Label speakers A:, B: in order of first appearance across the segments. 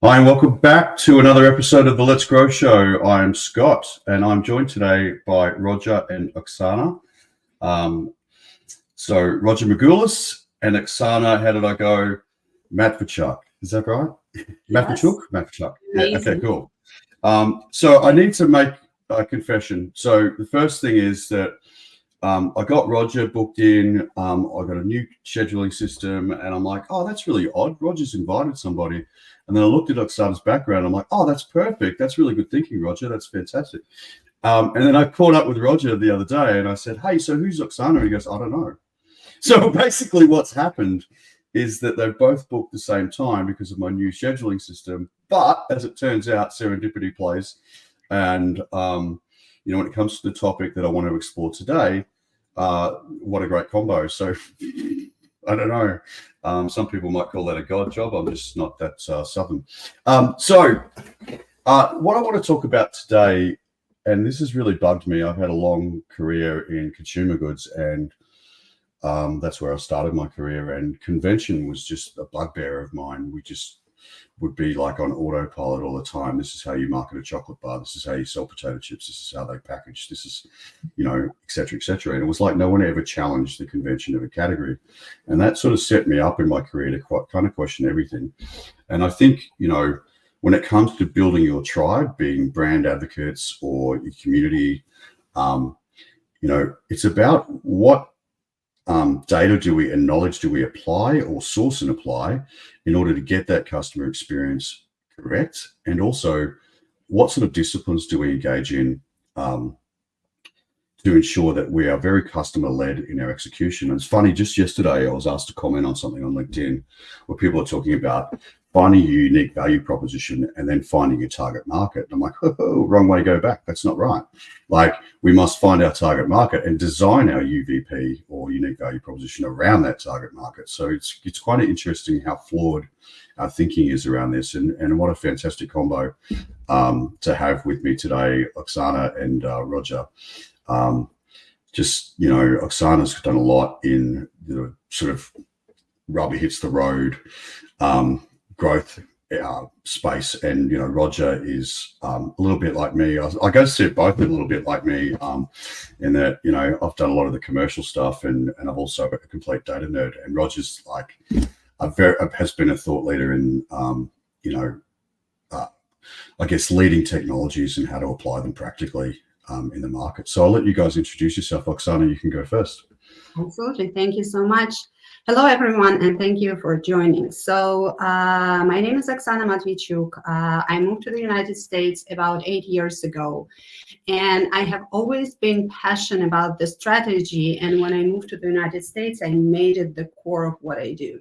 A: Hi, and welcome back to another episode of the Let's Grow Show. I'm Scott, and I'm joined today by Roger and Oksana. So Roger Magoulas and Oksana, how did I go? Matviichuk, is that right?
B: Yes.
A: Matviichuk. Yeah, okay, cool. So I need to make a confession. So the first thing is that I got Roger booked in. I got a new scheduling system, and I'm like, oh, that's really odd. Roger's invited somebody. And then I looked at Oksana's background. I'm like, oh, that's perfect. That's really good thinking, Roger. That's fantastic. And then I caught up with Roger the other day, and I said, hey, so who's Oksana? And he goes, I don't know. So basically what's happened is that they've both booked the same time because of my new scheduling system. But as it turns out, serendipity plays. And, when it comes to the topic that I want to explore today, what a great combo. So I don't know. Some people might call that a God job. I'm just not that Southern. So what I want to talk about today, and this has really bugged me. I've had a long career in consumer goods, and that's where I started my career. And convention was just a bugbear of mine. We just would be like on autopilot all the time. This is how you market a chocolate bar. This is how you sell potato chips. This is how they package. This is, et cetera, et cetera. And it was like no one ever challenged the convention of a category. And that sort of set me up in my career to kind of question everything. And I think, when it comes to building your tribe, being brand advocates or your community, it's about what data and knowledge do we apply or source and apply in order to get that customer experience correct? And also, what sort of disciplines do we engage in to ensure that we are very customer-led in our execution? And it's funny, just yesterday I was asked to comment on something on LinkedIn where people are talking about finding a unique value proposition and then finding your target market. And I'm like, wrong way to go back. That's not right. Like, we must find our target market and design our UVP or unique value proposition around that target market. So it's quite interesting how flawed our thinking is around this. And what a fantastic combo to have with me today, Oksana and Roger. Oksana's done a lot in the sort of rubber hits the road growth space, and Roger is a little bit like me. I guess they're both a little bit like me in that I've done a lot of the commercial stuff, and I've also got a complete data nerd. And Roger's like has been a thought leader in I guess leading technologies and how to apply them practically in the market. So I'll let you guys introduce yourself. Oksana, you can go first.
B: Absolutely. Thank you so much. Hello, everyone, and thank you for joining. So my name is Oksana Matviichuk. I moved to the United States about 8 years ago, and I have always been passionate about the strategy. And when I moved to the United States, I made it the core of what I do.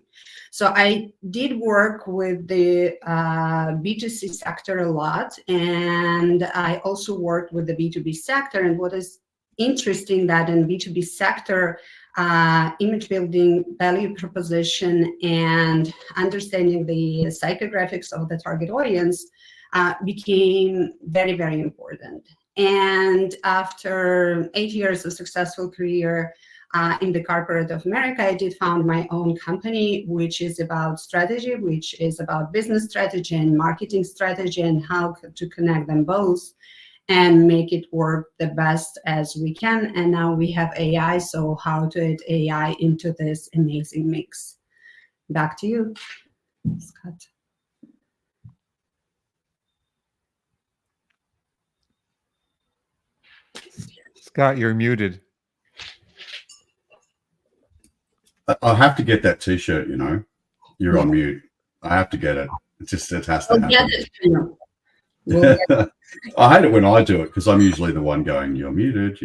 B: So I did work with the B2C sector a lot, and I also worked with the B2B sector. And what is interesting that in B2B sector, image building, value proposition, and understanding the psychographics of the target audience became very, very important. And after 8 years of successful career in the corporate of America, I did found my own company, which is about strategy, which is about business strategy and marketing strategy, and how to connect them both and make it work the best as we can. And now we have AI, so how to add AI into this amazing mix. Back to you, Scott.
C: Scott, you're muted.
A: I have to get that T-shirt, you're on mute. I have to get it. It has to happen.
B: Get it.
A: I hate it when I do it because I'm usually the one going, you're muted.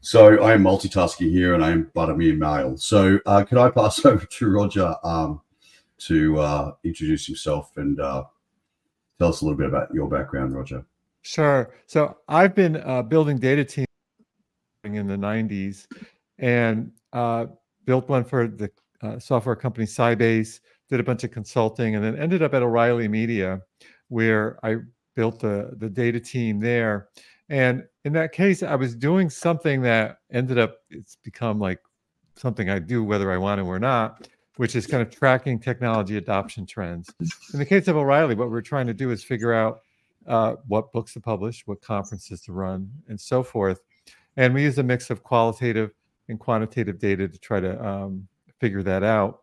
A: So I am multitasking here, and I am but a mere male. So could I pass over to Roger to introduce himself and tell us a little bit about your background, Roger?
C: Sure. So I've been building data teams in the 90s and built one for the software company Sybase, did a bunch of consulting, and then ended up at O'Reilly Media, where I built the data team there. And in that case, I was doing something that ended up, it's become like something I do whether I want to or not. which is kind of tracking technology adoption trends. In the case of O'Reilly, what we're trying to do is figure out what books to publish, what conferences to run, and so forth. And we use a mix of qualitative and quantitative data to try to figure that out.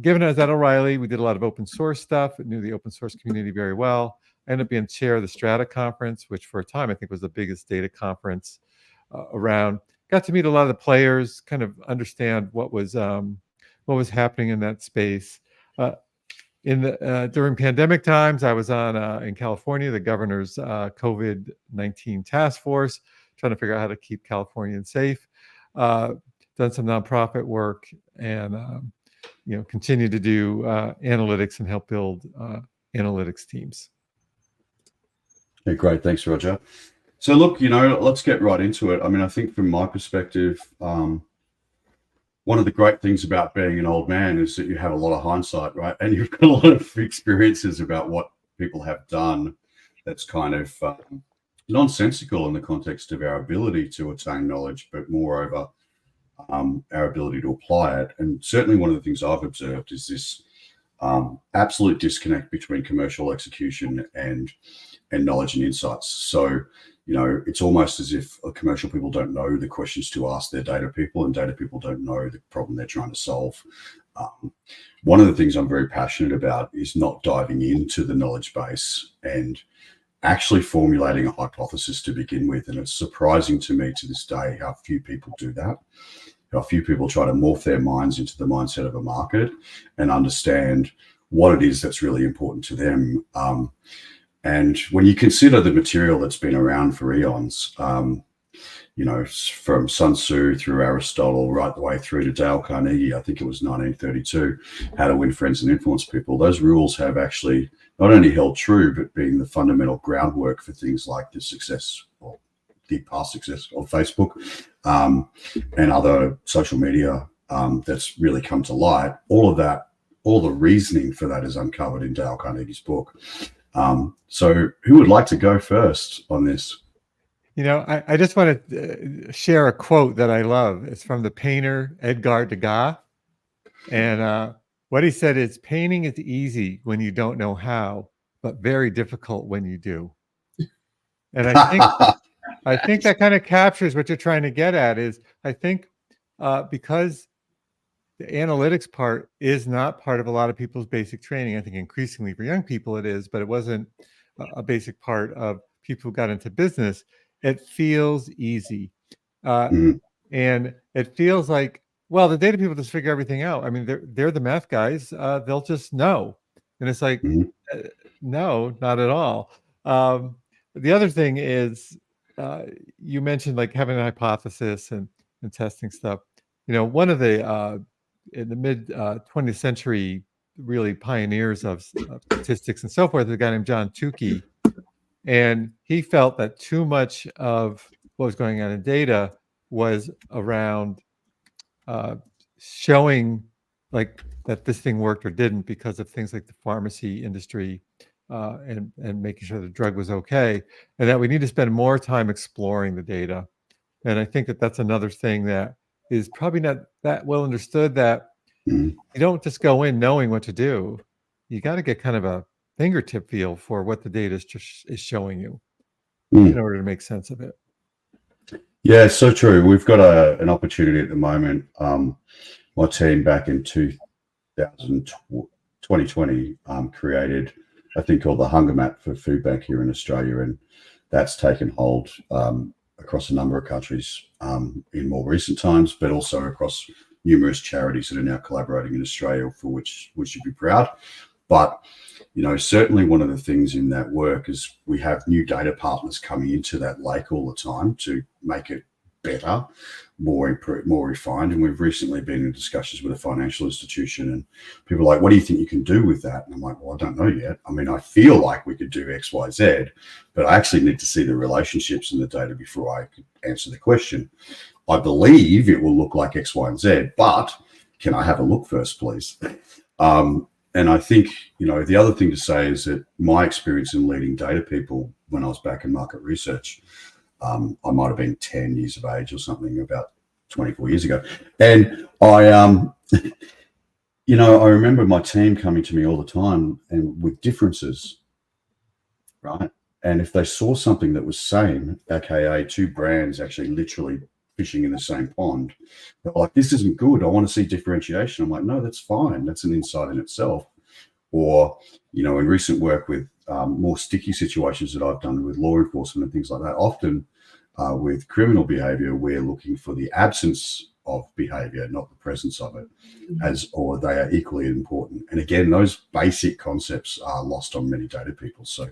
C: Given I was at O'Reilly, we did a lot of open source stuff. I knew the open source community very well. I ended up being chair of the Strata conference, which for a time I think was the biggest data conference around. Got to meet a lot of the players, kind of understand what was happening in that space. During pandemic times, I was on in California, the governor's COVID-19 task force, trying to figure out how to keep Californians safe. Done some nonprofit work, and continue to do analytics and help build analytics teams.
A: Okay, great. Thanks, Roger. So look, let's get right into it. I mean, I think from my perspective, one of the great things about being an old man is that you have a lot of hindsight, right? And you've got a lot of experiences about what people have done that's kind of nonsensical in the context of our ability to attain knowledge, but moreover, our ability to apply it. And certainly one of the things I've observed is this absolute disconnect between commercial execution and knowledge and insights. So, it's almost as if commercial people don't know the questions to ask their data people, and data people don't know the problem they're trying to solve. One of the things I'm very passionate about is not diving into the knowledge base and actually formulating a hypothesis to begin with. And it's surprising to me to this day how few people do that. How few people try to morph their minds into the mindset of a market and understand what it is that's really important to them. And when you consider the material that's been around for eons, from Sun Tzu through Aristotle, right the way through to Dale Carnegie, I think it was 1932, How to Win Friends and Influence People, those rules have actually not only held true, but been the fundamental groundwork for things like the success, or the past success of Facebook and other social media that's really come to light. All of that, all the reasoning for that is uncovered in Dale Carnegie's book. So who would like to go first on this?
C: I just want to share a quote that I love. It's from the painter Edgar Degas. And what he said is, painting is easy when you don't know how, but very difficult when you do. And I think that kind of captures what you're trying to get at. Is I think because the analytics part is not part of a lot of people's basic training. I think increasingly for young people it is, but it wasn't a basic part of people who got into business. It feels easy. And it feels like, well, the data people just figure everything out. I mean, they're the math guys. They'll just know. And it's like, no, not at all. The other thing is, you mentioned like having a hypothesis and testing stuff. One of the in the mid 20th century, really pioneers of statistics and so forth, is a guy named John Tukey. And he felt that too much of what was going on in data was around showing like that this thing worked or didn't because of things like the pharmacy industry and making sure the drug was okay, and that we need to spend more time exploring the data. And I think that that's another thing that is probably not that well understood, that you don't just go in knowing what to do. You got to get kind of a fingertip feel for what the data is showing you in order to make sense of it.
A: Yeah, so true. We've got an opportunity at the moment. My team back in 2020 created a thing called the Hunger Map for Food Bank here in Australia, and that's taken hold across a number of countries in more recent times, but also across numerous charities that are now collaborating in Australia, for which we should be proud. But certainly one of the things in that work is we have new data partners coming into that lake all the time to make it better, more refined. And we've recently been in discussions with a financial institution, and people are like, what do you think you can do with that? And I'm like, well, I don't know yet. I mean, I feel like we could do X, Y, Z, but I actually need to see the relationships in the data before I could answer the question. I believe it will look like X, Y, and Z, but can I have a look first, please? And I think, the other thing to say is that my experience in leading data people when I was back in market research, I might have been 10 years of age or something, about 24 years ago. And I, I remember my team coming to me all the time and with differences, right? And if they saw something that was same, aka two brands actually literally fishing in the same pond, they're like, this isn't good. I want to see differentiation. I'm like, no, that's fine. That's an insight in itself. Or, in recent work with more sticky situations that I've done with law enforcement and things like that, often with criminal behavior, we're looking for the absence of behavior, not the presence of it, or they are equally important. And again, those basic concepts are lost on many data people. So,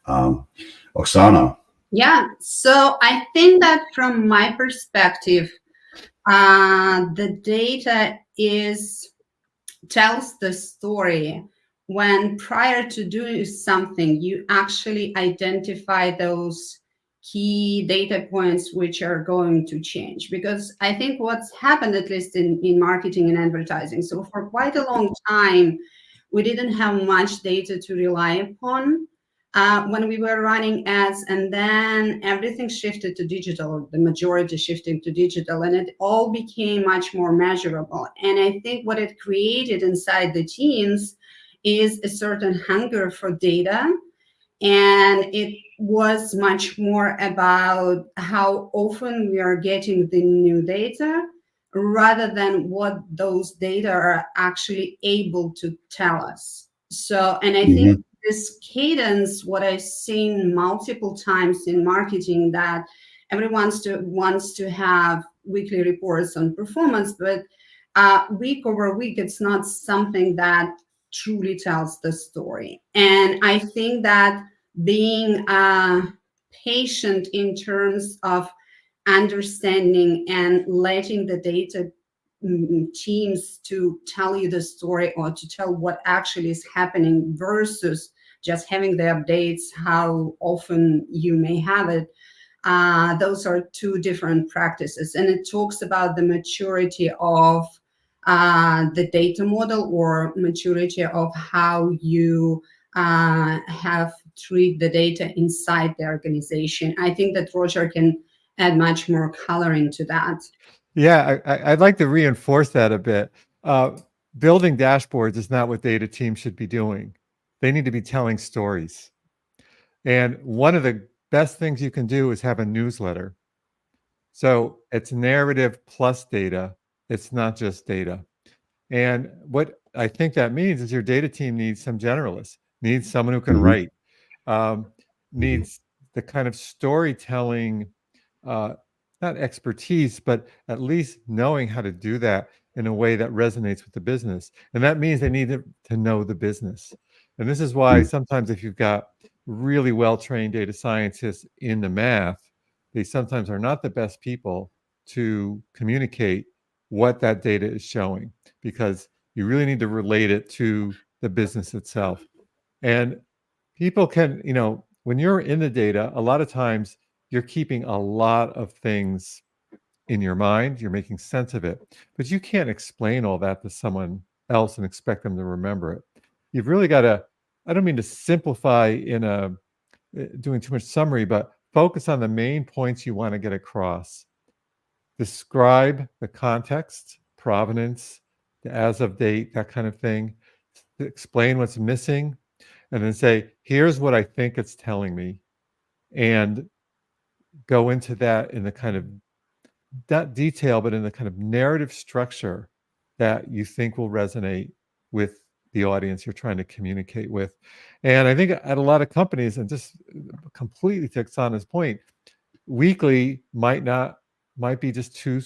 A: Oksana.
B: Yeah, so I think that from my perspective, the data tells the story when prior to doing something, you actually identify those key data points which are going to change. Because I think what's happened, at least in marketing and advertising, so for quite a long time, we didn't have much data to rely upon when we were running ads, and then everything shifted to digital, the majority shifting to digital, and it all became much more measurable. And I think what it created inside the teams is a certain hunger for data, and it was much more about how often we are getting the new data rather than what those data are actually able to tell us. So, and I think this cadence, what I've seen multiple times in marketing, that everyone wants to have weekly reports on performance, but week over week, it's not something that truly tells the story. And I think that being patient in terms of understanding and letting the data teams to tell you the story or to tell what actually is happening versus just having the updates, how often you may have it. Those are two different practices. And it talks about the maturity of the data model or maturity of how you have treat the data inside the organization. I think that Roger can add much more color into that.
C: Yeah, I'd like to reinforce that a bit. Building dashboards is not what data teams should be doing. They need to be telling stories. And one of the best things you can do is have a newsletter. So it's narrative plus data. It's not just data. And what I think that means is your data team needs some generalists, needs someone who can write, needs the kind of storytelling, not expertise, but at least knowing how to do that in a way that resonates with the business. And that means they need to know the business. And this is why sometimes if you've got really well-trained data scientists in the math, they sometimes are not the best people to communicate what that data is showing, because you really need to relate it to the business itself. And people can, when you're in the data, a lot of times you're keeping a lot of things in your mind, you're making sense of it, but you can't explain all that to someone else and expect them to remember it. You've really got to, I don't mean to simplify in doing too much summary, but focus on the main points you want to get across. Describe the context, provenance, the as of date, that kind of thing. Explain what's missing, and then say, here's what I think it's telling me. And go into that in the kind of that detail, but in the kind of narrative structure that you think will resonate with the audience you're trying to communicate with. And I think at a lot of companies, and just completely to Oksana's point, weekly might be just too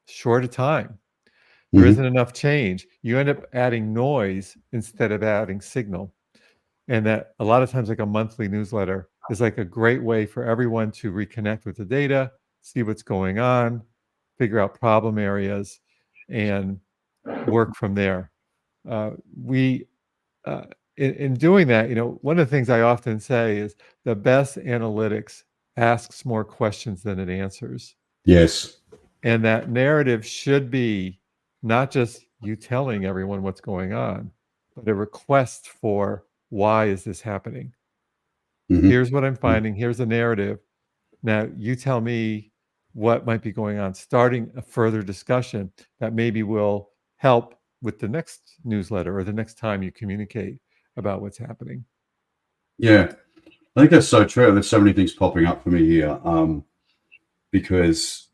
C: short a time. There isn't enough change. You end up adding noise instead of adding signal. And that a lot of times, like a monthly newsletter is like a great way for everyone to reconnect with the data, see what's going on, figure out problem areas, and work from there. In doing that, one of the things I often say is the best analytics asks more questions than it answers.
A: Yes.
C: And that narrative should be not just you telling everyone what's going on, but a request for, why is this happening? Here's what I'm finding. Here's a narrative. Now you tell me what might be going on, starting a further discussion that maybe will help with the next newsletter or the next time you communicate about what's happening.
A: Yeah, I think that's so true. There's so many things popping up for me here, because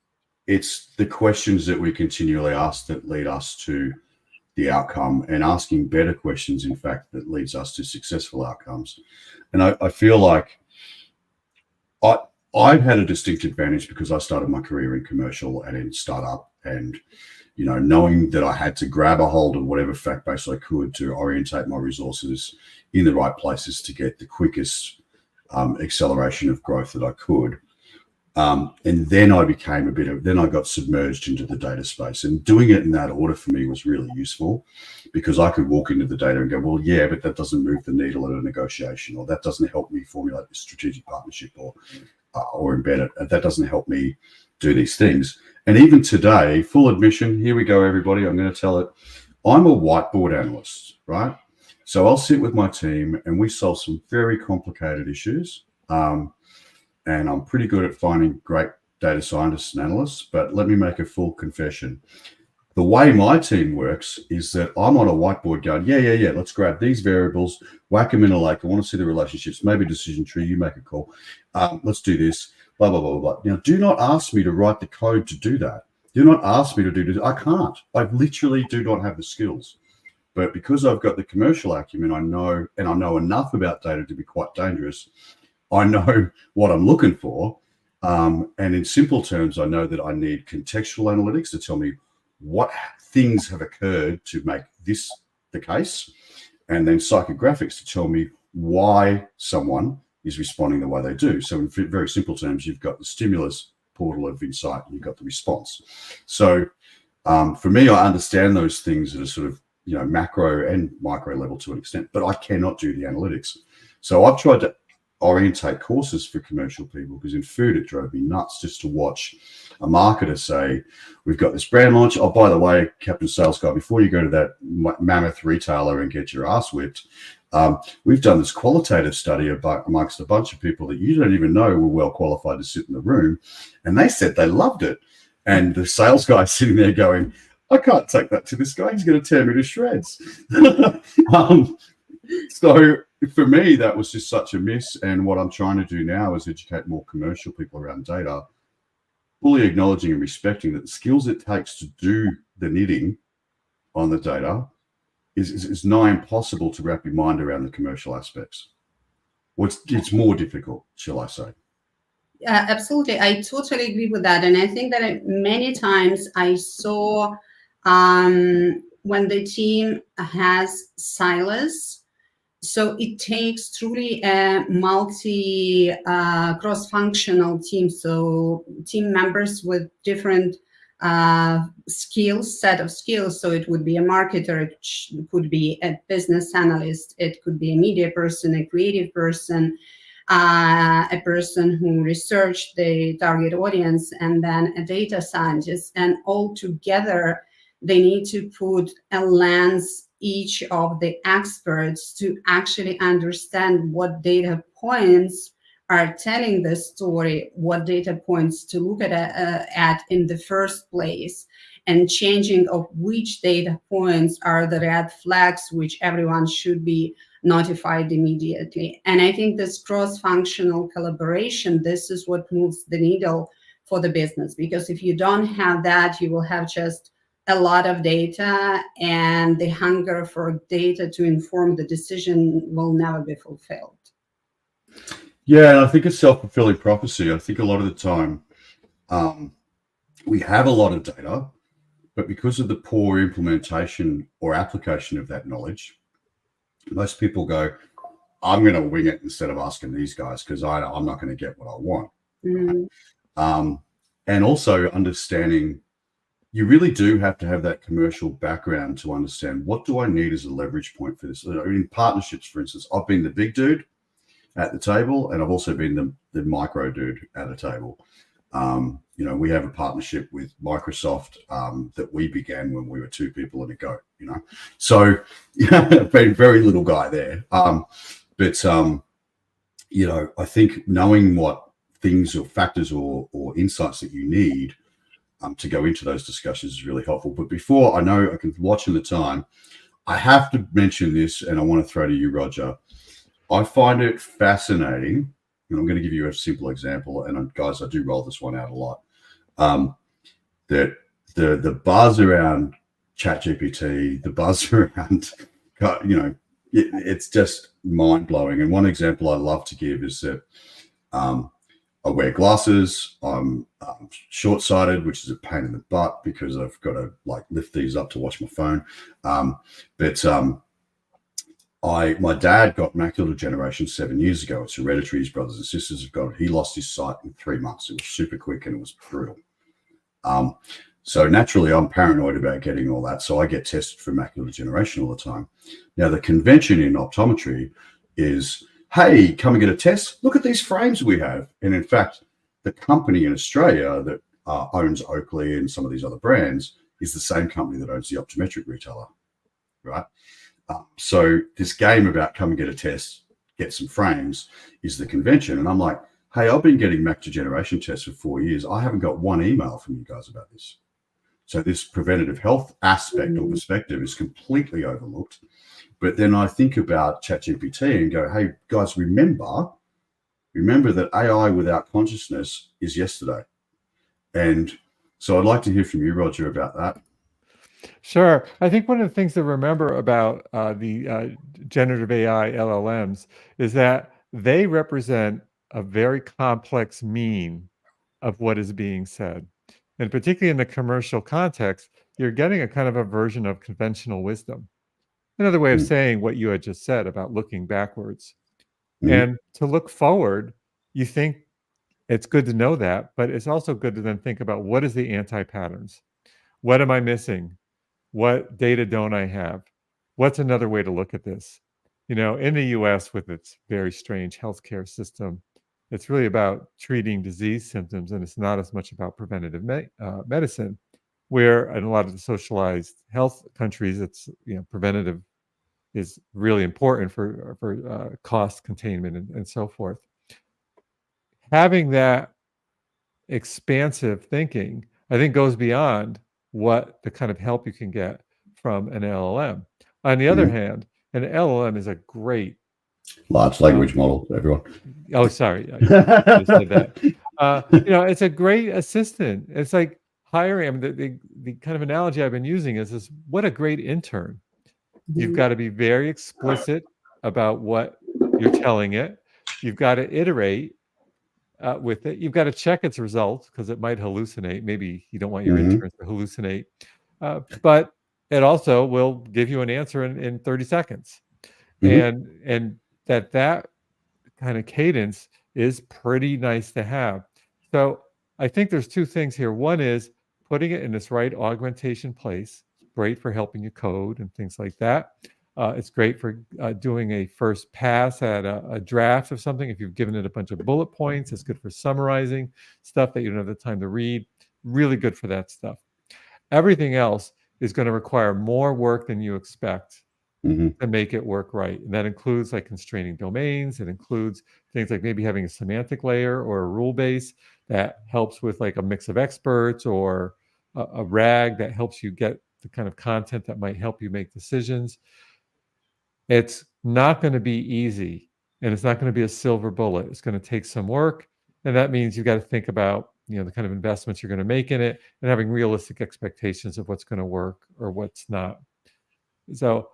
A: it's the questions that we continually ask that lead us to the outcome, and asking better questions, in fact, that leads us to successful outcomes. And I feel like I've had a distinct advantage because I started my career in commercial and in startup, and knowing that I had to grab a hold of whatever fact base I could to orientate my resources in the right places to get the quickest acceleration of growth that I could. And then I became then I got submerged into the data space, and doing it in that order for me was really useful, because I could walk into the data and go, well, yeah, but that doesn't move the needle at a negotiation, or that doesn't help me formulate a strategic partnership, or embed it. That doesn't help me do these things. And even today, full admission, here we go, everybody, I'm going to tell it. I'm a whiteboard analyst, right? So I'll sit with my team and we solve some very complicated issues. And I'm pretty good at finding great data scientists and analysts, but let me make a full confession. The way my team works is that I'm on a whiteboard going, yeah, let's grab these variables, whack them in a lake. I want to see the relationships, maybe a decision tree, you make a call. Let's do this, blah, blah, blah, blah. Now, do not ask me to write the code to do that. Do not ask me to do this. I can't. I literally do not have the skills. But because I've got the commercial acumen, I know enough about data to be quite dangerous. I know what I'm looking for. And in simple terms, I know that I need contextual analytics to tell me what things have occurred to make this the case. And then psychographics to tell me why someone is responding the way they do. So in very simple terms, you've got the stimulus portal of insight and you've got the response. So for me, I understand those things at a sort of macro and micro level to an extent, but I cannot do the analytics. So I've tried to orientate courses for commercial people, because in food it drove me nuts just to watch a marketer say, we've got this brand launch. Oh, by the way, Captain Sales Guy, before you go to that mammoth retailer and get your ass whipped, we've done this qualitative study amongst a bunch of people that you don't even know were well qualified to sit in the room, and they said they loved it. And the sales guy sitting there going, I can't take that to this guy. He's going to tear me to shreds. So for me, that was just such a miss. And what I'm trying to do now is educate more commercial people around data, fully acknowledging and respecting that the skills it takes to do the knitting on the data is nigh impossible to wrap your mind around the commercial aspects. Well, it's more difficult, shall I say.
B: Absolutely. I totally agree with that. And I think that many times I saw when the team has silos, so it takes truly a multi cross-functional team. So team members with different set of skills. So it would be a marketer, it could be a business analyst, it could be a media person, a creative person, a person who researched the target audience, and then a data scientist. And all together, they need to put a lens, each of the experts, to actually understand what data points are telling the story, what data points to look at in the first place, and changing of which data points are the red flags, which everyone should be notified immediately. And I think this cross-functional collaboration, this is what moves the needle for the business, because if you don't have that, you will have just a lot of data, and the hunger for data to inform the decision will never be fulfilled.
A: Yeah, and I think it's self-fulfilling prophecy. I think a lot of the time we have a lot of data, but because of the poor implementation or application of that knowledge, most people go, I'm going to wing it instead of asking these guys, because I'm not going to get what I want. Mm. And also understanding, you really do have to have that commercial background to understand, what do I need as a leverage point for this? In partnerships, for instance, I've been the big dude at the table, and I've also been the micro dude at a table. We have a partnership with Microsoft that we began when we were two people in a go, So I've been very little guy there. But I think knowing what things or factors or insights that you need to go into those discussions is really helpful. But before, I know I can watch in the time, I have to mention this, and I want to throw to you, Roger. I find it fascinating, and I'm going to give you a simple example. And guys, I do roll this one out a lot. That the buzz around ChatGPT, the buzz around, it's just mind blowing. And one example I love to give is that I wear glasses. I'm short-sighted, which is a pain in the butt because I've got to like lift these up to watch my phone. My dad got macular degeneration 7 years ago. It's hereditary. His brothers and sisters have got it. He lost his sight in 3 months. It was super quick and it was brutal. So naturally, I'm paranoid about getting all that. So I get tested for macular degeneration all the time. Now, the convention in optometry is, hey, come and get a test. Look at these frames we have. And in fact, the company in Australia that owns Oakley and some of these other brands is the same company that owns the optometric retailer, right? So this game about come and get a test, get some frames is the convention. And I'm like, hey, I've been getting macular degeneration tests for 4 years. I haven't got one email from you guys about this. So this preventative health aspect or perspective is completely overlooked. But then I think about ChatGPT and go, hey, guys, remember that AI without consciousness is yesterday. And so I'd like to hear from you, Roger, about that.
C: Sure. I think one of the things to remember about the generative AI LLMs is that they represent a very complex mean of what is being said. And particularly in the commercial context, you're getting a kind of a version of conventional wisdom. Another way of saying what you had just said about looking backwards. And to look forward, you think it's good to know that, but it's also good to then think about what is the anti-patterns? What am I missing? What data don't I have? What's another way to look at this? In the US with its very strange healthcare system, it's really about treating disease symptoms, and it's not as much about preventative medicine, where in a lot of the socialized health countries, it's preventative is really important for cost containment and so forth. Having that expansive thinking, I think, goes beyond what the kind of help you can get from an LLM. On the other hand, an LLM is a great
A: large language model, everyone.
C: Oh, sorry. I just said that. It's a great assistant. It's like hiring. I mean, the kind of analogy I've been using is this: what a great intern. You've got to be very explicit about what you're telling it. You've got to iterate with it. You've got to check its results because it might hallucinate. Maybe you don't want your interns to hallucinate, but it also will give you an answer in 30 seconds. And that kind of cadence is pretty nice to have. So I think there's two things here. One is putting it in its right augmentation place. Great for helping you code and things like that. It's great for doing a first pass at a draft of something. If you've given it a bunch of bullet points, it's good for summarizing stuff that you don't have the time to read. Really good for that stuff. Everything else is going to require more work than you expect to make it work right. And that includes like constraining domains. It includes things like maybe having a semantic layer or a rule base that helps with like a mix of experts, or a RAG that helps you get the kind of content that might help you make decisions. It's not going to be easy, and it's not going to be a silver bullet. It's going to take some work. And that means you've got to think about, the kind of investments you're going to make in it, and having realistic expectations of what's going to work or what's not. So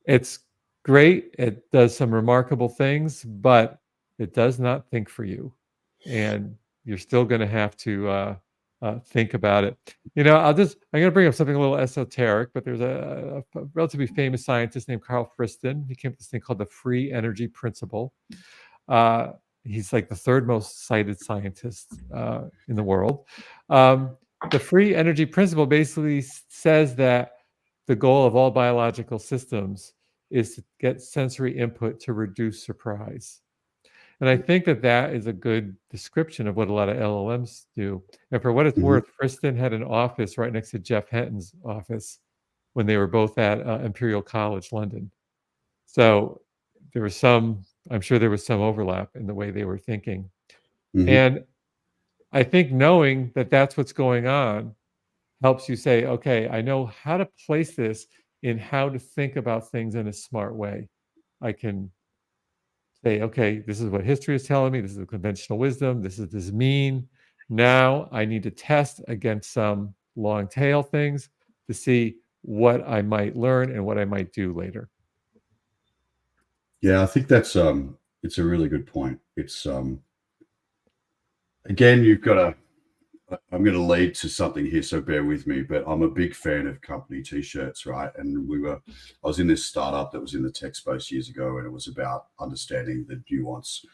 C: it's great. It does some remarkable things, but it does not think for you. And you're still going to have to think about it. I'm going to bring up something a little esoteric, but there's a relatively famous scientist named Carl Friston. He came up with this thing called the free energy principle. He's like the third most cited scientist in the world. The free energy principle basically says that the goal of all biological systems is to get sensory input to reduce surprise. And I think that is a good description of what a lot of LLMs do. And for what it's worth, Friston had an office right next to Jeff Hinton's office when they were both at Imperial College London. So I'm sure there was some overlap in the way they were thinking. And I think knowing that that's what's going on helps you say, okay, I know how to place this in how to think about things in a smart way. I can say, okay, this is what history is telling me. This is the conventional wisdom. This is mean. Now I need to test against some long tail things to see what I might learn and what I might do later.
A: Yeah, I think that's it's a really good point. It's again, you've got to. I'm going to lead to something here, so bear with me. But I'm a big fan of company T-shirts, right? And I was in this startup that was in the tech space years ago, and it was about understanding the nuance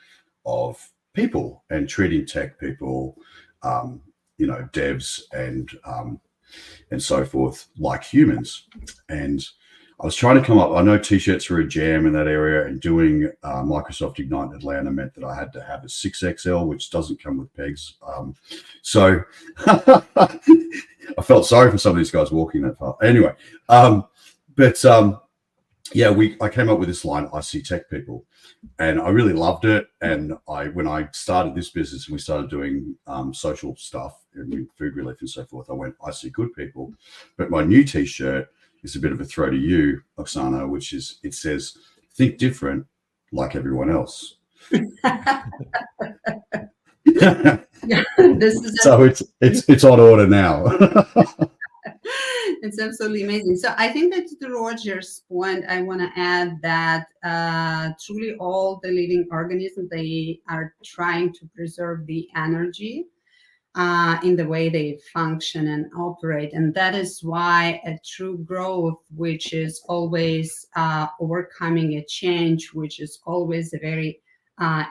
A: of people and treating tech people, devs and so forth, like humans. And I was trying to come up. I know T-shirts were a jam in that area, and doing Microsoft Ignite in Atlanta meant that I had to have a 6XL, which doesn't come with pegs. So I felt sorry for some of these guys walking that far. Anyway, I came up with this line, I see tech people, and I really loved it. And when I started this business and we started doing social stuff and food relief and so forth, I went, I see good people. But my new T-shirt is a bit of a throw to you, Oksana, which is, it says, think different like everyone else. So it's on order now.
B: It's absolutely amazing. So I think that to Roger's point, I want to add that truly all the living organisms, they are trying to preserve the energy in the way they function and operate. And that is why a true growth, which is always overcoming a change, which is always a very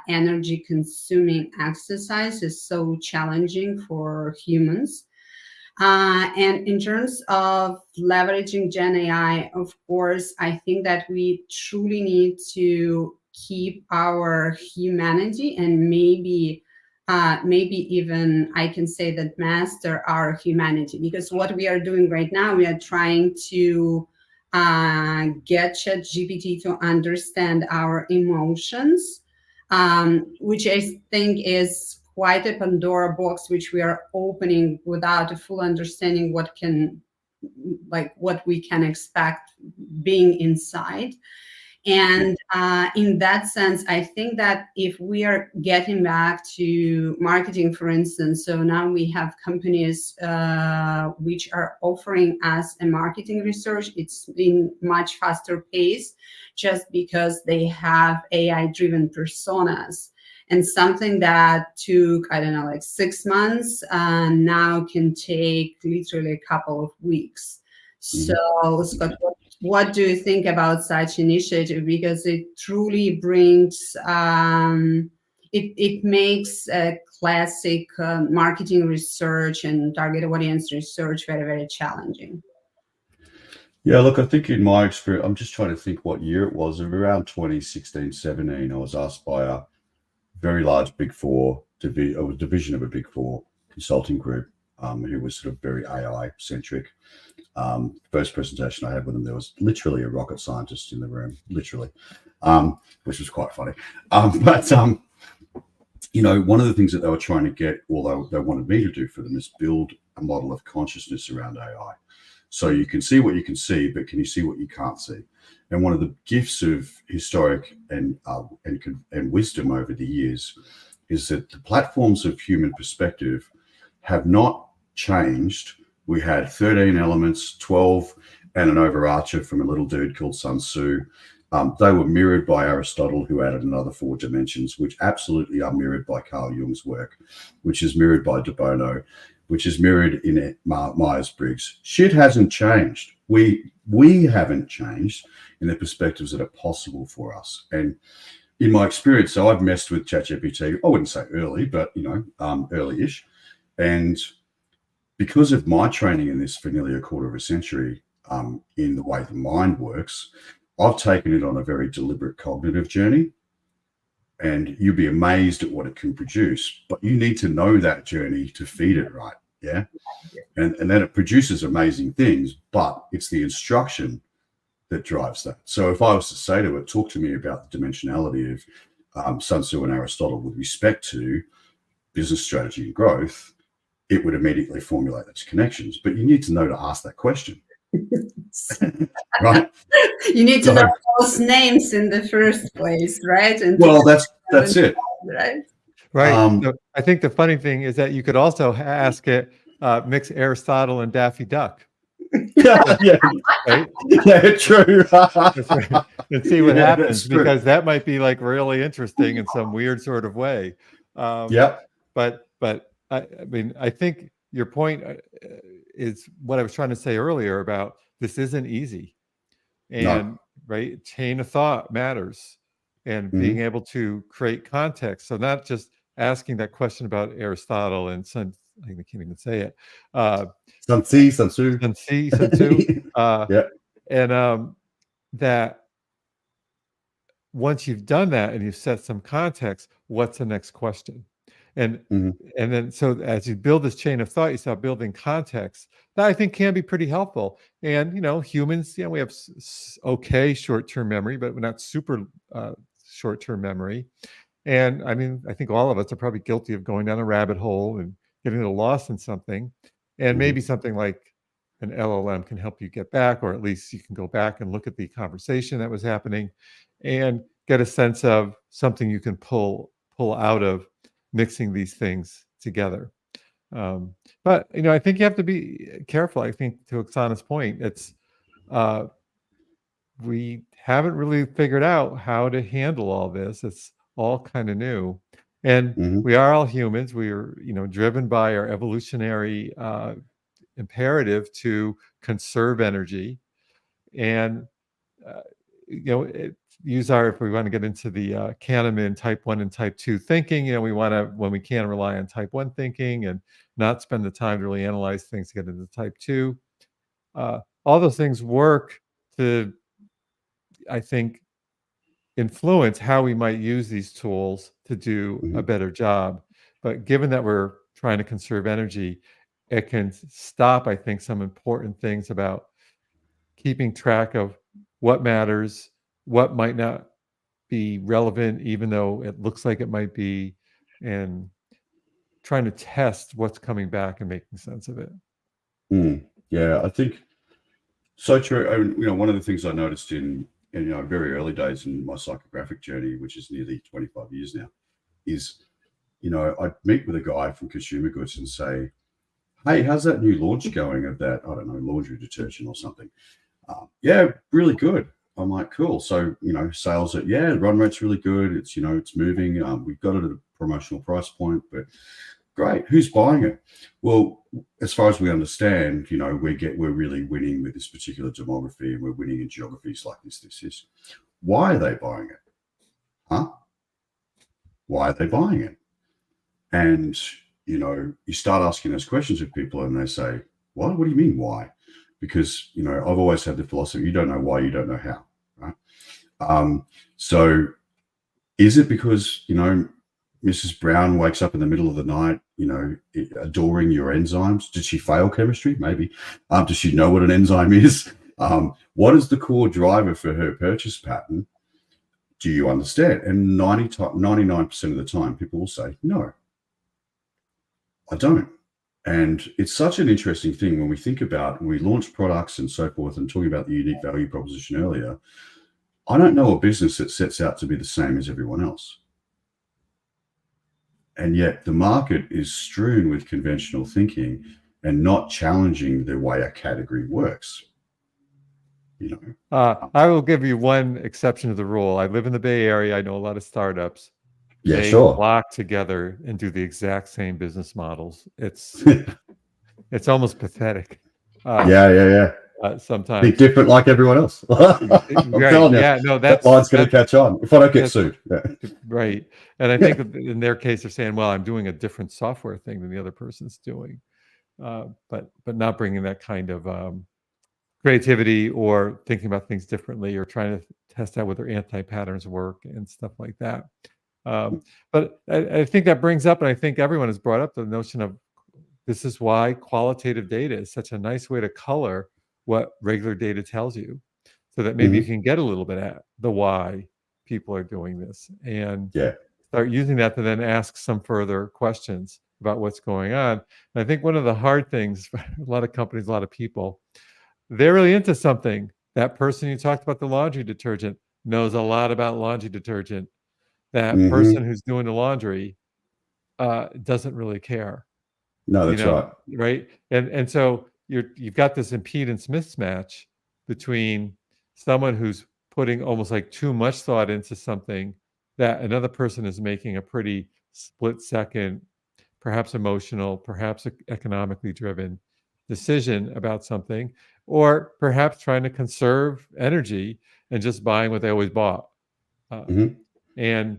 B: energy consuming exercise, is so challenging for humans. And in terms of leveraging Gen AI, of course, I think that we truly need to keep our humanity and maybe even I can say that master our humanity, because what we are doing right now, we are trying to get ChatGPT to understand our emotions, which I think is quite a Pandora box, which we are opening without a full understanding what we can expect being inside. And in that sense, I think that if we are getting back to marketing, for instance, so now we have companies which are offering us a marketing research. It's in much faster pace just because they have AI-driven personas. And something that took, 6 months, now can take literally a couple of weeks. So, Scott, what do you think about such initiative? Because it truly brings, it makes a classic marketing research and target audience research very, very challenging.
A: Yeah, look, I think in my experience, I'm just trying to think what year it was. Around 2016, 17, I was asked by a very large Big Four division of a Big Four consulting group who was sort of very AI centric. First presentation I had with them, there was literally a rocket scientist in the room, literally, which was quite funny. One of the things that they were trying to get, or they wanted me to do for them, is build a model of consciousness around AI. So you can see what you can see, but can you see what you can't see? And one of the gifts of historic and wisdom over the years is that the platforms of human perspective have not changed. We had 13 elements, 12, and an overarcher from a little dude called Sun Tzu. They were mirrored by Aristotle, who added another 4 dimensions, which absolutely are mirrored by Carl Jung's work, which is mirrored by De Bono, which is mirrored in Myers-Briggs. Shit hasn't changed. We haven't changed in the perspectives that are possible for us. And in my experience, so I've messed with ChatGPT, I wouldn't say early, but early-ish. And because of my training in this for nearly a quarter of a century in the way the mind works, I've taken it on a very deliberate cognitive journey. And you'd be amazed at what it can produce, but you need to know that journey to feed it right. Yeah. And then it produces amazing things, but it's the instruction that drives that. So if I was to say to it, talk to me about the dimensionality of Sun Tzu and Aristotle with respect to business strategy and growth, it would immediately formulate those connections. But you need to know to ask that question. Right?
B: You need to know those names in the first place, right? And
A: well, that's it.
B: Right.
C: Right. So I think the funny thing is that you could also ask it, mix Aristotle and Daffy Duck.
A: Yeah,
C: right?
A: Yeah, true.
C: That's right. And see what happens,
A: true.
C: because that might be like really interesting in some weird sort of way.
A: Yep.
C: But I mean, I think your point is what I was trying to say earlier about this isn't easy, and right, chain of thought matters, and being able to create context. So not just asking that question about Aristotle and I can't even say it.
A: Sun Tzu.
C: Yeah. And that once you've done that and you've set some context, what's the next question? And then so as you build this chain of thought, you start building context that I think can be pretty helpful. And humans, we have okay short-term memory, but we're not super short-term memory. And I mean, I think all of us are probably guilty of going down a rabbit hole and getting a little lost in something. And maybe something like an LLM can help you get back, or at least you can go back and look at the conversation that was happening and get a sense of something you can pull out of mixing these things together. But I think you have to be careful. I think to Oksana's point, it's we haven't really figured out how to handle all this. It's all kind of new, and we are all humans. We are driven by our evolutionary imperative to conserve energy, and if we want to get into the Kahneman type 1 and type 2 thinking, we want to, when we can, rely on type 1 thinking and not spend the time to really analyze things to get into type 2. All those things work to, I think, influence how we might use these tools to do a better job. But given that we're trying to conserve energy, it can stop, I think, some important things about keeping track of what matters, what might not be relevant, even though it looks like it might be, and trying to test what's coming back and making sense of it.
A: Yeah, I think so true. One of the things I noticed in very early days in my psychographic journey, which is nearly 25 years now, is I'd meet with a guy from consumer goods and say, "Hey, how's that new launch going of that, I don't know, laundry detergent or something?" Yeah, really good. I'm like, cool. So, sales the run rate's really good. It's, it's moving. We've got it at a promotional price point, but great. Who's buying it? Well, as far as we understand, we're really winning with this particular demography, and we're winning in geographies like this. Why are they buying it? Huh? Why are they buying it? And, you start asking those questions of people and they say, what? What do you mean, why? Because, I've always had the philosophy, you don't know why, you don't know how, right? So is it because, Mrs. Brown wakes up in the middle of the night, adoring your enzymes? Did she fail chemistry? Maybe. Does she know what an enzyme is? What is the core driver for her purchase pattern? Do you understand? And 99% of the time, people will say, no, I don't. And it's such an interesting thing when we think about, when we launch products and so forth, and talking about the unique value proposition earlier, I don't know a business that sets out to be the same as everyone else. And yet the market is strewn with conventional thinking and not challenging the way a category works.
C: I will give you one exception to the rule. I live in the Bay Area. I know a lot of startups.
A: Yeah,
C: they
A: sure.
C: Flock together and do the exact same business models. It's almost pathetic. Sometimes
A: be different like everyone else. I'm telling you, that line's going to catch on if I don't get sued.
C: Right. And I think in their case, they're saying, well, I'm doing a different software thing than the other person's doing, but not bringing that kind of creativity or thinking about things differently or trying to test out whether anti-patterns work and stuff like that. But I think that brings up, and I think everyone has brought up the notion of, this is why qualitative data is such a nice way to color what regular data tells you, so that maybe you can get a little bit at the why people are doing this and start using that to then ask some further questions about what's going on. And I think one of the hard things for a lot of companies, a lot of people, they're really into something. That person you talked about, the laundry detergent, knows a lot about laundry detergent. That person who's doing the laundry doesn't really care.
A: No, that's right.
C: Right? And so you've got this impedance mismatch between someone who's putting almost like too much thought into something that another person is making a pretty split second, perhaps emotional, perhaps economically driven decision about something, or perhaps trying to conserve energy and just buying what they always bought. And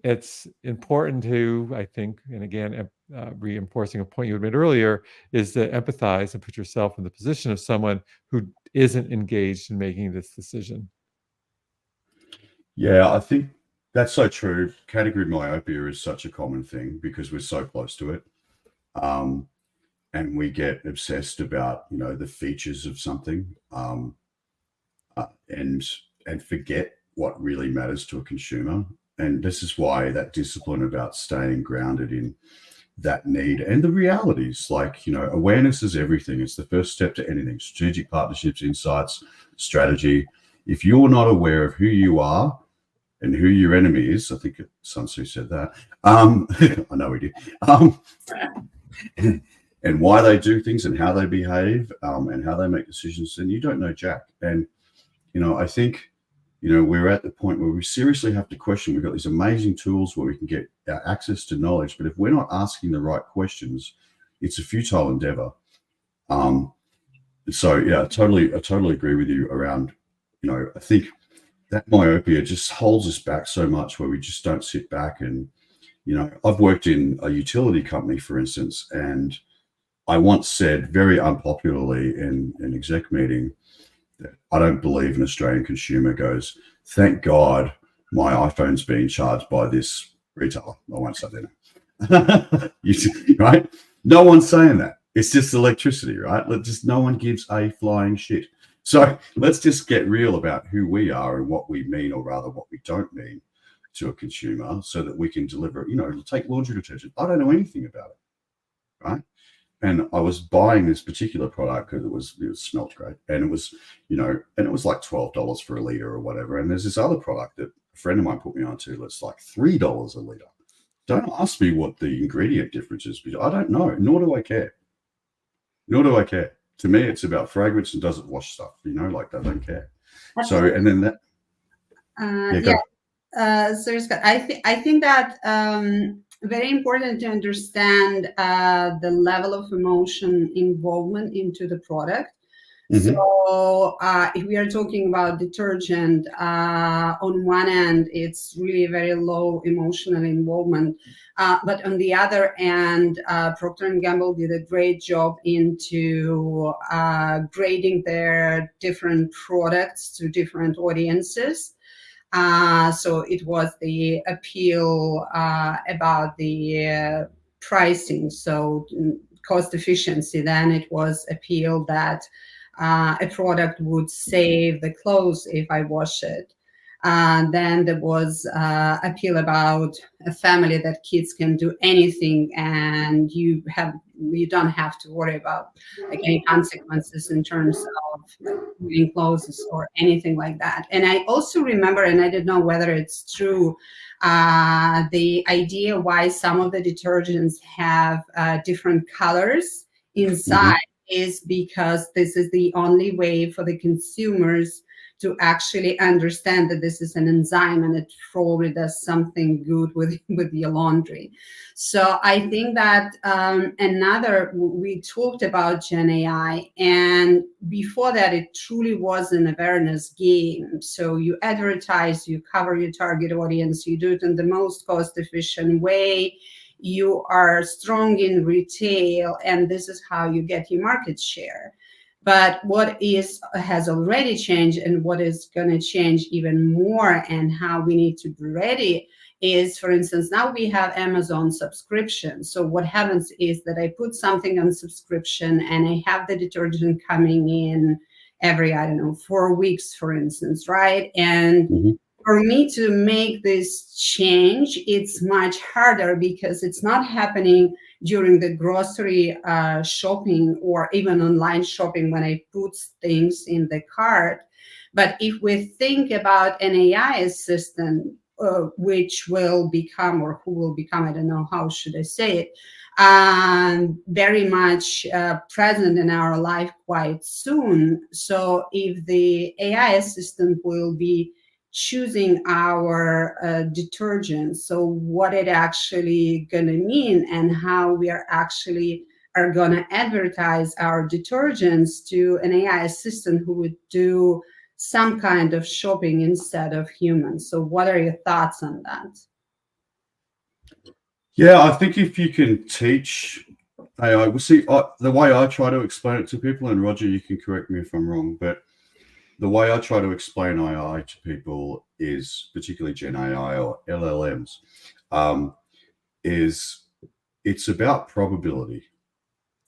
C: it's important to, I think, and again, reinforcing a point you had made earlier, is to empathize and put yourself in the position of someone who isn't engaged in making this decision.
A: Yeah, I think that's so true. Category myopia is such a common thing because we're so close to it. And we get obsessed about, the features of something and forget what really matters to a consumer. And this is why that discipline about staying grounded in that need and the realities, like, awareness is everything. It's the first step to anything. Strategic partnerships, insights, strategy. If you're not aware of who you are and who your enemy is, I think Sun Tzu said that. I know he did. And why they do things and how they behave and how they make decisions, then you don't know jack. And, I think, we're at the point where we seriously have to question. We've got these amazing tools where we can get access to knowledge, but if we're not asking the right questions, it's a futile endeavor. So yeah, I totally agree with you around, I think that myopia just holds us back so much where we just don't sit back. And, I've worked in a utility company, for instance, and I once said very unpopularly in an exec meeting that I don't believe an Australian consumer goes, thank God my iPhone's being charged by this retailer. I won't say that. Right? No one's saying that. It's just electricity, right? No one gives a flying shit. So let's just get real about who we are and what we mean, or rather what we don't mean to a consumer, so that we can deliver, take laundry detergent. I don't know anything about it, right? And I was buying this particular product because it smelled great. And it was, and it was like $12 for a liter or whatever. And there's this other product that a friend of mine put me onto that's like $3 a liter. Don't ask me what the ingredient difference is, because I don't know, nor do I care. To me, it's about fragrance and does it wash stuff, I don't care. So, and then that.
B: So Scott, I think that very important to understand the level of emotion involvement into the product. So if we are talking about detergent, on one end, it's really very low emotional involvement. But on the other end, Procter & Gamble did a great job into grading their different products to different audiences. So it was the appeal about the pricing, so cost efficiency. Then it was appeal that a product would save the clothes if I wash it. Then there was appeal about a family, that kids can do anything and you don't have to worry about any consequences in terms of wearing clothes or anything like that. And I also remember, and I don't know whether it's true, the idea why some of the detergents have different colors inside is because this is the only way for the consumers to actually understand that this is an enzyme and it probably does something good with your laundry. So I think that we talked about Gen AI, and before that it truly was an awareness game. So you advertise, you cover your target audience, you do it in the most cost efficient way, you are strong in retail, and this is how you get your market share. But what has already changed, and what is going to change even more, and how we need to be ready, is, for instance, now we have Amazon subscription. So what happens is that I put something on subscription and I have the detergent coming in every, 4 weeks, for instance, right? And for me to make this change, it's much harder because it's not happening during the grocery shopping or even online shopping when I put things in the cart. But if we think about an AI assistant, which will become, or who will become, I don't know how should I say it, very much present in our life quite soon. So if the AI assistant will be choosing our detergents, so what it actually going to mean and how we are going to advertise our detergents to an AI assistant who would do some kind of shopping instead of humans. So what are your thoughts on that?
A: Yeah, I think if you can teach AI, we'll see, the way I try to explain it to people, and Roger, you can correct me if I'm wrong, but the way I try to explain AI to people is, particularly Gen AI or LLMs, is it's about probability,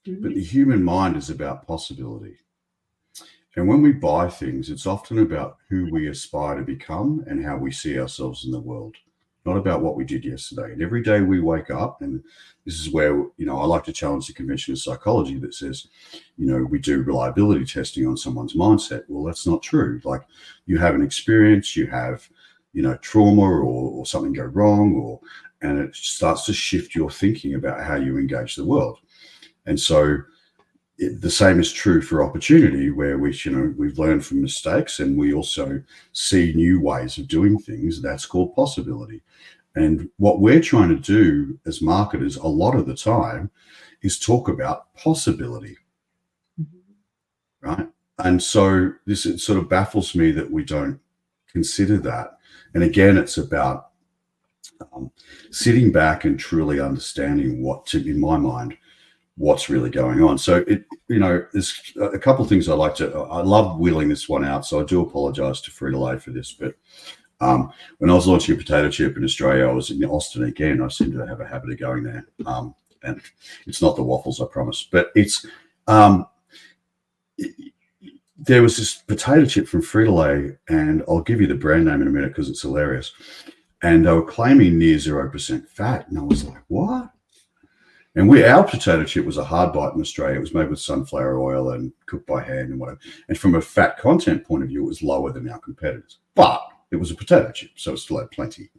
A: but the human mind is about possibility. And when we buy things, it's often about who we aspire to become and how we see ourselves in the world, not about what we did yesterday. And every day we wake up, and this is where, I like to challenge the convention of psychology that says, we do reliability testing on someone's mindset. Well, that's not true. Like, you have an experience, you have, trauma or something go wrong, and it starts to shift your thinking about how you engage the world. And so the same is true for opportunity, where we've learned from mistakes, and we also see new ways of doing things. That's called possibility. And what we're trying to do as marketers a lot of the time is talk about possibility, right? And so it sort of baffles me that we don't consider that. And again, it's about sitting back and truly understanding in my mind, what's really going on. So there's a couple of things I love wheeling this one out. So I do apologize to Frito-Lay for this, but when I was launching a potato chip in Australia, I was in Austin again. I seem to have a habit of going there. And it's not the waffles, I promise, but it's, there was this potato chip from Frito-Lay, and I'll give you the brand name in a minute because it's hilarious. And they were claiming near 0% fat. And I was like, what? And our potato chip was a hard bite in Australia. It was made with sunflower oil and cooked by hand and whatever. And from a fat content point of view, it was lower than our competitors. But it was a potato chip, so it still had plenty.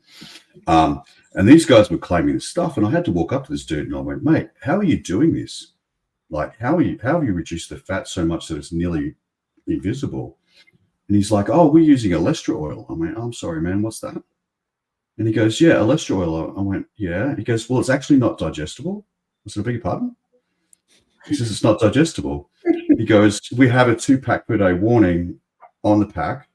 A: And these guys were claiming this stuff. And I had to walk up to this dude and I went, mate, how are you doing this? Like, how have you reduced the fat so much that it's nearly invisible? And he's like, oh, we're using olestra oil. I went, oh, I'm sorry, man, what's that? And he goes, yeah, olestra oil. I went, yeah. He goes, well, it's actually not digestible. I said, I beg your pardon? He says, it's not digestible. He goes, we have a 2-pack per day warning on the pack,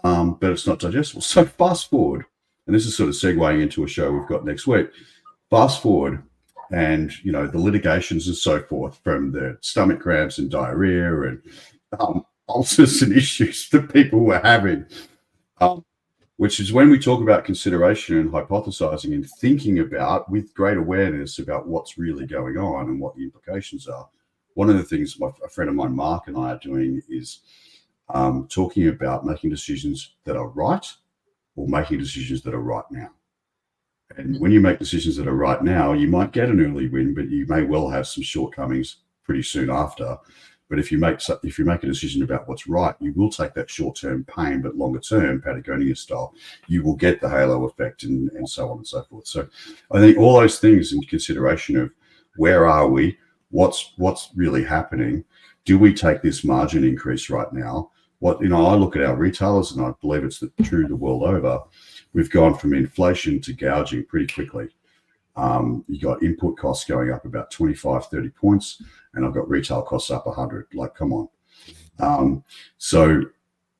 A: but it's not digestible. So fast forward, and this is sort of segueing into a show we've got next week. Fast forward, and the litigations and so forth, from the stomach cramps and diarrhea and ulcers and issues that people were having, which is when we talk about consideration and hypothesizing and thinking about, with great awareness about what's really going on and what the implications are. One of the things a friend of mine, Mark, and I are doing is talking about making decisions that are right, or making decisions that are right now. And when you make decisions that are right now, you might get an early win, but you may well have some shortcomings pretty soon after. But if you make a decision about what's right, you will take that short-term pain, but longer-term, Patagonia style, you will get the halo effect and so on and so forth. So I think all those things in consideration of where are we, what's really happening, do we take this margin increase right now? I look at our retailers, and I believe it's true the world over. We've gone from inflation to gouging pretty quickly. You got input costs going up about 25, 30 points, and I've got retail costs up 100. Like, come on. And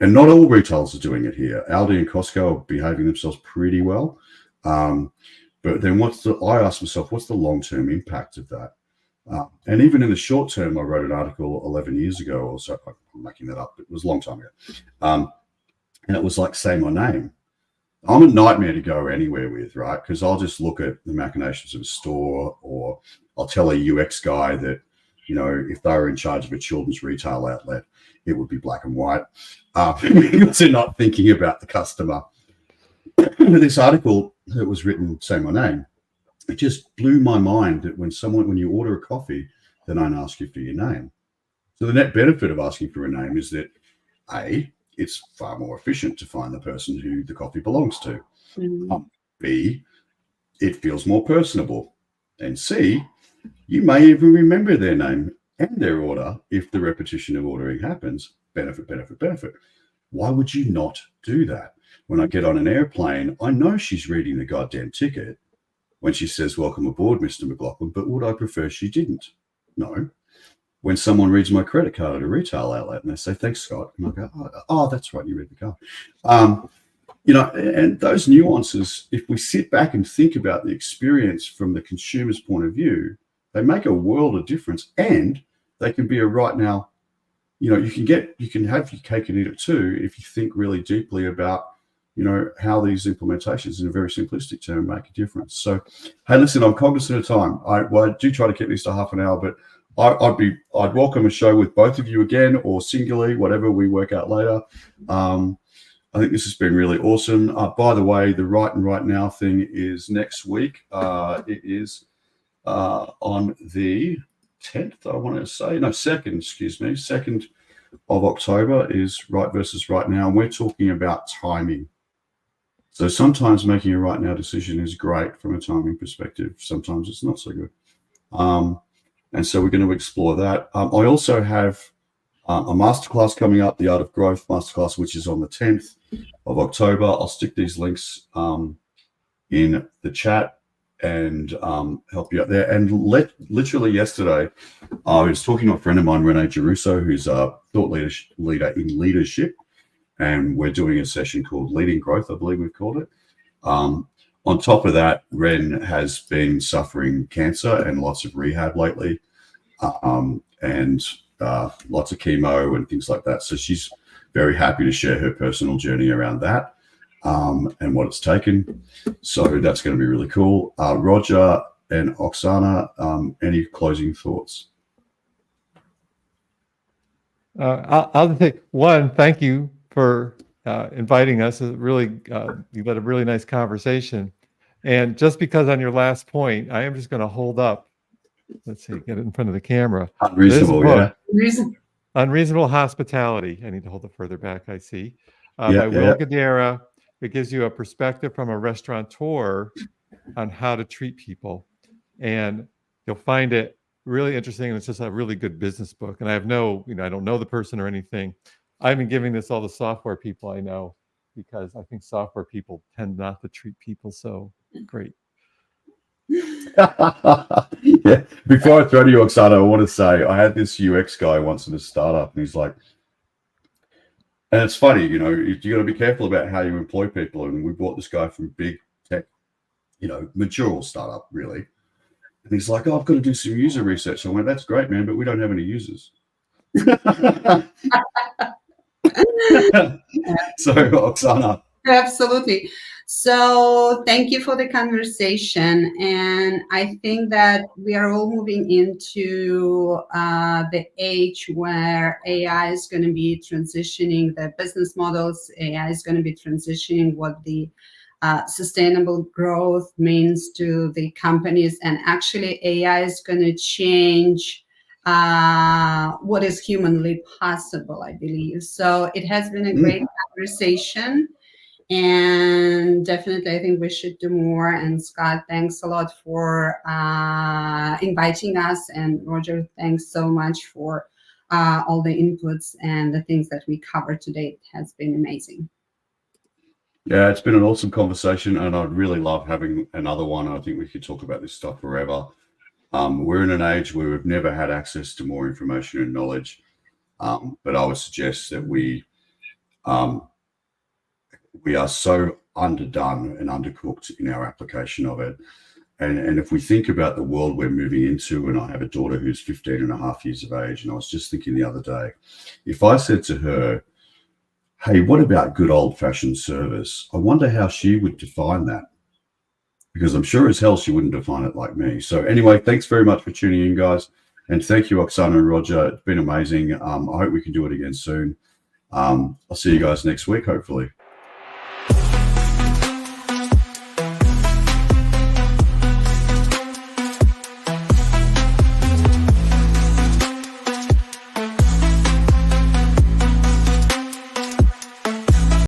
A: not all retailers are doing it here. Aldi and Costco are behaving themselves pretty well. But then I ask myself, what's the long-term impact of that? And even in the short term, I wrote an article 11 years ago or so. I'm making that up. It was a long time ago. And it was like, say my name. I'm a nightmare to go anywhere with, right? Because I'll just look at the machinations of a store, or I'll tell a UX guy that, if they were in charge of a children's retail outlet, it would be black and white, because they're not thinking about the customer. This article that was written, say my name, it just blew my mind that when you order a coffee, they don't ask you for your name. So the net benefit of asking for a name is that A, it's far more efficient to find the person who the coffee belongs to. B, it feels more personable. And C, you may even remember their name and their order if the repetition of ordering happens. Benefit, benefit, benefit. Why would you not do that? When I get on an airplane, I know she's reading the goddamn ticket when she says, "Welcome aboard, Mr. McLaughlin," but would I prefer she didn't? No. When someone reads my credit card at a retail outlet and they say, "Thanks, Scott," and I go, "Oh, that's right, you read the card." And those nuances, if we sit back and think about the experience from the consumer's point of view, they make a world of difference, and they can be a right now. You can have your cake and eat it too if you think really deeply about, how these implementations in a very simplistic term make a difference. So, hey, listen, I'm cognizant of time. I do try to keep this to half an hour, but I'd welcome a show with both of you again, or singularly, whatever we work out later. I think this has been really awesome. By the way, the Right and Right Now thing is next week. It is on the 10th, I want to say. No, 2nd, excuse me. 2nd of October is Right versus Right Now, and we're talking about timing. So sometimes making a right now decision is great from a timing perspective. Sometimes it's not so good. And so we're going to explore that. I also have a masterclass coming up, the Art of Growth masterclass, which is on the 10th of October. I'll stick these links in the chat and help you out there. And literally yesterday, I was talking to a friend of mine, Renee Girusso, who's a thought leader in leadership. And we're doing a session called Leading Growth, I believe we've called it. On top of that, Ren has been suffering cancer and lots of rehab lately, and lots of chemo and things like that. So she's very happy to share her personal journey around that and what it's taken. So that's going to be really cool. Roger and Oksana, any closing thoughts?
C: I'll take one. Thank you for inviting us. You led a really nice conversation. And just because on your last point, I am just going to hold up. Let's see, get it in front of the camera.
A: Unreasonable, yeah.
C: Unreasonable Hospitality. I need to hold it further back, I see. By Will Guidara. It gives you a perspective from a restaurateur on how to treat people. And you'll find it really interesting. And it's just a really good business book. And I have I don't know the person or anything. I've been giving this all the software people I know, because I think software people tend not to treat people so great.
A: Yeah. Before I throw to you, Oksana, I want to say I had this UX guy once in a startup, and he's like, and it's funny, you got to be careful about how you employ people. And we brought this guy from big tech, mature startup, really. And he's like, "Oh, I've got to do some user research." I went, "That's great, man, but we don't have any users." So, Oksana.
B: Absolutely. So thank you for the conversation. And I think that we are all moving into the age where AI is going to be transitioning the business models. AI is going to be transitioning what the sustainable growth means to the companies. And actually, AI is going to change what is humanly possible, I believe. So it has been a great conversation. And definitely, I think we should do more. And Scott, thanks a lot for inviting us. And Roger, thanks so much for all the inputs and the things that we covered today. It has been amazing.
A: Yeah, it's been an awesome conversation, and I'd really love having another one. I think we could talk about this stuff forever. We're in an age where we've never had access to more information and knowledge, but I would suggest that we are so underdone and undercooked in our application of it. And if we think about the world we're moving into, and I have a daughter who's 15 and a half years of age, and I was just thinking the other day, if I said to her, "Hey, what about good old-fashioned service?" I wonder how she would define that, because I'm sure as hell she wouldn't define it like me. So anyway, thanks very much for tuning in, guys. And thank you, Oksana and Roger. It's been amazing. I hope we can do it again soon. I'll see you guys next week, hopefully.